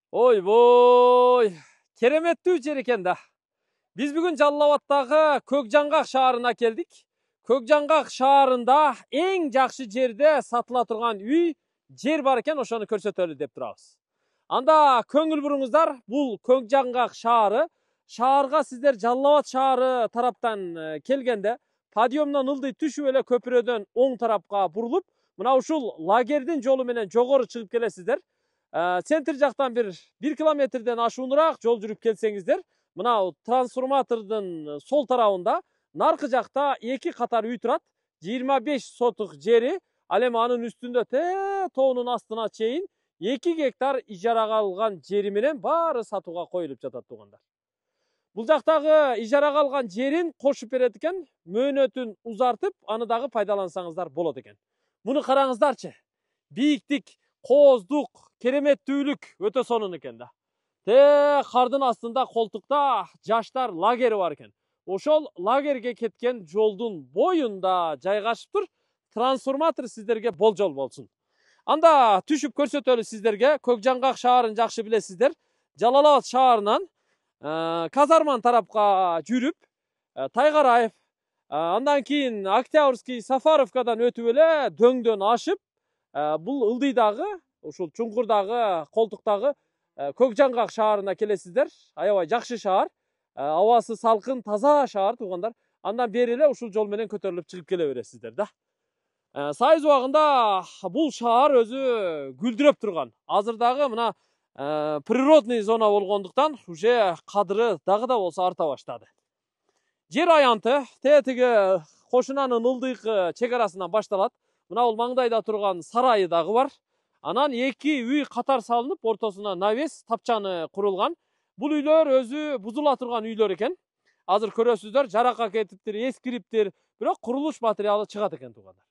Ойбой, кереметтүү жер экен да. Биз бүгүн Жалал Абадтагы Көкжаңгак шаарына келдик. Көкжаңгак шаарында эң жакшы жерде сатыла турган үй, жер бар экен, ошону көрсөтөлү деп турабыз. Анда көңүл буруңуздар, бул Көкжаңгак шаары. Шаарга сиздер Жалал Абад шаары тараптан келгенде, подъемдон ылдый түшүп эле көпүрөдөн оң тарапка бурулуп, мына ушул лагердин жолу менен жогору чыгып келесиздер. Центр жактан 1 километрден ашууnuраак жол жүрүп келсеңиздер, мына трансформатордун сол тарабында наркы жакта 2 катар үй турат. 25 сотук жери, ал эми анын үстүндө тоонун астына чейин 2 гектар ижарага алган жери менен баары сатууга коюлуп жатат туугандар. Бул жактагы ижарага алган жерин кошуп берет экен, мөөнөтүн узартып, аны дагы пайдалансаңыздар болот экен. Муну караңыздарчы. Бийиктик, кооздук, кереметтүүлүк өтө сонун экен да. Кардын астында колтукта жаштар лагери бар экен. Ошол лагерге кеткен жолдун боюнда жайгашыптыр. Трансформатор сиздерге болжол болсун. Анда түшүп көрсөтөлү сиздерге. Көкжаңгак шаарын жакшы билесиздер. Жалал Абад шаарынан Казарман тарапка жүрүп, Тайгараев, андан кийин Октябрьский, Сафаровкадан өтүп эле дөңдөн ашып, бул ылдыйдагы, ушул чуңкурдагы, колтуктагы Көкжаңгак шаарына келесиздер. Аябай жакшы шаар, абасы салкын, таза шаар туугандар. Андан бери эле ушул жол менен көтөрүлүп чыгып келе бересиздер да. Сайыз убагында бул шаар өзү гүлдүрөп турган. Азырдагы мына природный зона болгондуктан уже кадыры дагы да болсо арта баштады. Жер аянты тетиги кошунанын ылдыйкы чек арасынан башталат. Мына бул маңдайда турган сарайы дагы бар. Анан 2 үй катар салынып, ортосуна навес, тапчаны курулган. Бул үйлөр өзү бузула турган үйлөр экен. Азыр көрөсүздөр, жаракка кетиптир, эскириптир, бирок курулуш материалы чыгат экен туугандар.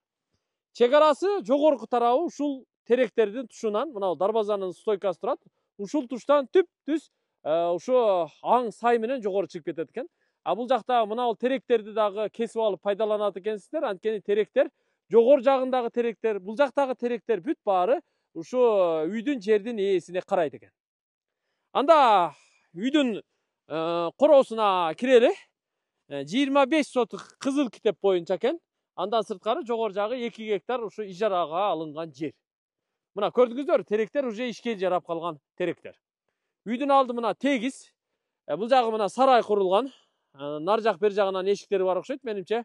Чек арасы жогорку тарабы ушул теректердин тушунан, мына дарбазанын стойкасы турат. Ушул туштан түп-түз ушу аң сай менен жогору чыгып кетет экен. Бул жакта мына теректерди дагы кесип алып пайдаланат экенсиздер. Анткени теректер, жогору жагындагы теректер, бул жактагы теректер бүт баары ушу үйдүн жердин ээсине карайт экен. Анда үйдүн короосуна кирели. 25 сотук кызыл китеп боюнча экен. Андан сырткары жогору жагы 2 гектар ушу ижарага алынган жер. Мына көрдүңүздөр, теректер уже ишке жарап калган теректер. Үйдүн алды мына тегиз. Бул жагы мына сарай курулган. Нар жак бер жагынан эшиктери бар окшойт менимче.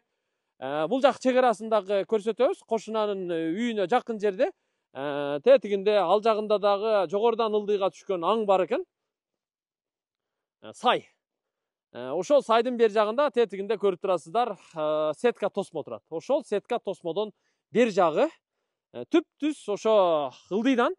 Бул жак чек арасындагы көрсөтөбүз. Кошунанын үйүнө жакын жерде. Тетигинде ал жагында дагы жогорудан ылдыйга түшкөн аң бар экен. Сай. Ошол сайдын бер жагында тетигинде көрүп турасыздар, сетка тосмо турат. Ошол сетка тосмодон бер жагы түп-түз ошо ылдыйдан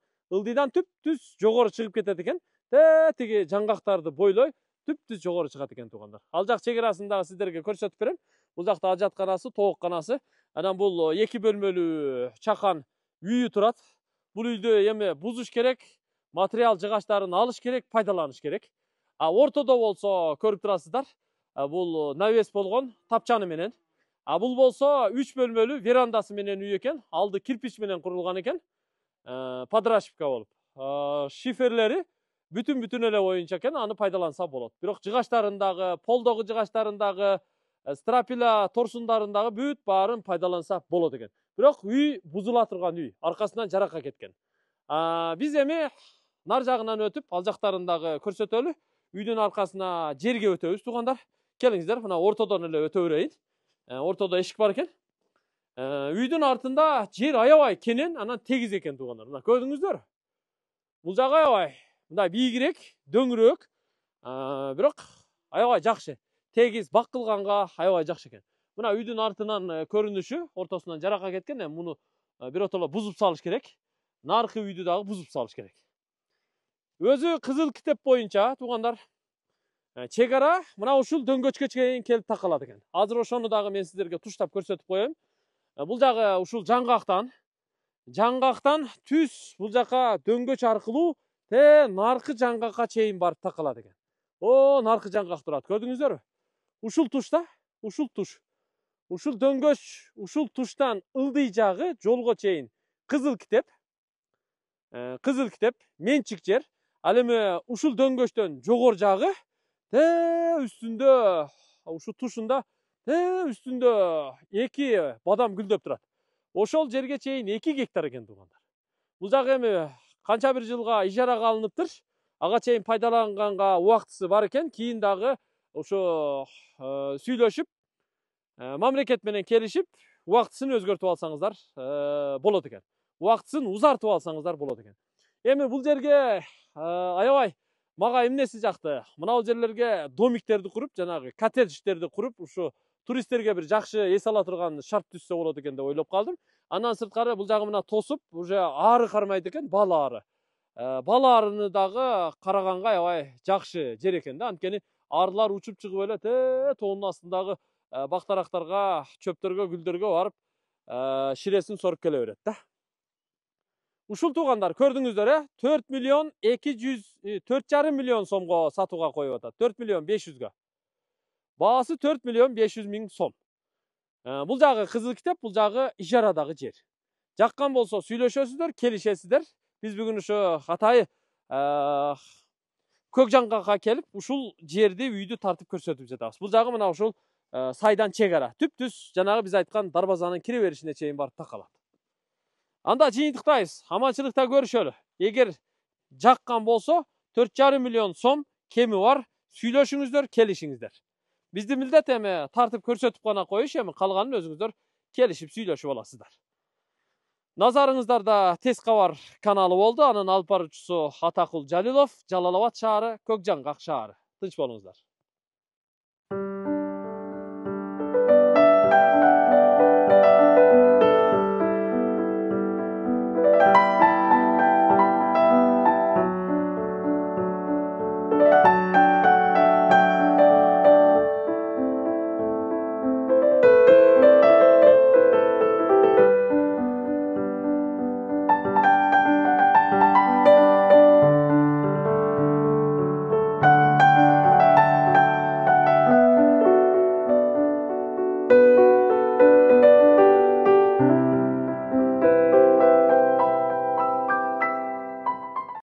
түп-түз жогору чыгып кетет экен. Тетиги жаңгактарды бойлой түп-түз жогору чыгат экен туугандар. Ал жак чек арасындагы сиздерге көрсөтүп берем. Бул жакта ажатканасы, тоокканасы. Анан бул 2 бөлмөлүү чакан үйү турат. Бул үйдү эми бузуш керек, материал жыгачтарын алыш керек, пайдаланыш керек. Ортодо болсо көрүп турасыздар, бул навес болгон тапчаны менен. Бул болсо 3 бөлмөлүү верандасы менен үй экен. Алды кирпич менен курулган экен. Подрашивка болуп. Шиферлери бүтүн эле боюнча экен, аны пайдаланса болот. Бирок жыгачтарындагы, полдогу жыгачтарындагы, стропила торсундарын бүт баарын пайдаланса болот экен. Бирок үй бузула турган үй, аркасынан жаракка кеткен. Биз эми нар жагынан өтүп, ал жактарындагы көрсөтөлү. Үйдүн аркасына жерге өтөбүз туугандар. Келиңиздер, мына ортодон эле өтө берейин. Ортодо эшик бар экен. Үйдүн артында жер аябай кенен, анан тегиз экен туугандар. Мына көрдүңүздөр. Бул жагы аябай мындай бийигирээк, дөңүрөөк, бирок аябай жакшы. Тегиз бакылганга аябай жакшы экен. Мына үйдүн артынан көрүнүшү, ортосунан жаракка кеткен, муну биротоло бузуп салыш керек. Наркы үйдү дагы бузуп салыш керек. Өзү кызыл китеп боюнча туугандар, чек ара мына ушул дөңгөчкө чейин келип такалат экен. Азыр ошону дагы мен сиздерге туштап көрсөтүп коеюн. Бул жагы ушул жаңгактан түз бул жака дөңгөч аркылуу наркы жаңгакка чейин барып такалат экен. Наркы жаңгак турат. Көрдүңүздөрбү? Ушул тушта, ушул туш. Ушул дөңгөч, ушул туштан ылдый жагы жолго чейин кызыл китеп, менчик жер. Ал эми ушул дөңгөчтөн жогору жагы үстүндө ушу тушунда үстүндө 2 бадам гүлдөп турат. Ошол жерге чейин 2 гектар экен туугандар. Бул жагы эми канча бир жылга ижарага алыныптыр. Ага чейин пайдаланганга убактысы бар экен. Кийин дагы ошо сүйлөшүп, мамлекет менен келишип, убактысын өзгөртүп алсаңыздар болот экен. Убактысын узартып алсаңыздар болот экен. Эми бул жерге аябай мага эмнеси жакты. Мына бул жерлерге домиктерди куруп, жанагы коттедждерди куруп, ушу туристтерге бир жакшы эс ала турган шарт түзсө болот экен деп ойлоп калдым. Андан сырткары бул жагы мына тосуп, уже ары кармайт экен, бал ары. Бал арыны дагы караганга аябай жакшы жер экен да. Анткени арылар учуп чыгып эле тоонун астындагы бактарактарга, чөптөргө, гүлдөргө барып, ширесин соруп келе берет да. Ушул туугандар көрдүңүздөр, 4,5 миллион сомго сатууга коюп атат. 4,5 миллион. Баасы 4,5 миллион сом. Бул жагы кызыл китеп, бул жагы ижарадагы жер. Жаккан болсо сүйлөшөсүздөр, келишесиздер. Биз бүгүн ошо Атайы Көкжаңгакка келип, ушул жерди, үйдү тартып көрсөтүп жатабыз. Бул жагы мына ушул сайдан чек ара. Түп-түз жанагы биз айткан дарбазанын кире беришине чейин барып такалат. Анда жыйынтыктайбыз. Аманчылыкта көрүшөлү. Эгер жаккан болсо 4,5 миллион сом кеми бар. Сүйлөшүңүздөр, келишиңиздер. Биздин милдет эми тартып көрсөтүп гана коюш, эми калганын өзүңүздөр келишип сүйлөшүп аласыздар. Назарыңыздарда Тез кабар каналы болду. Анын алып баруучусу Атакул Жалилов, Жалал Абад шаары, Көкжаңгак шаары. Тынч болуңуздар.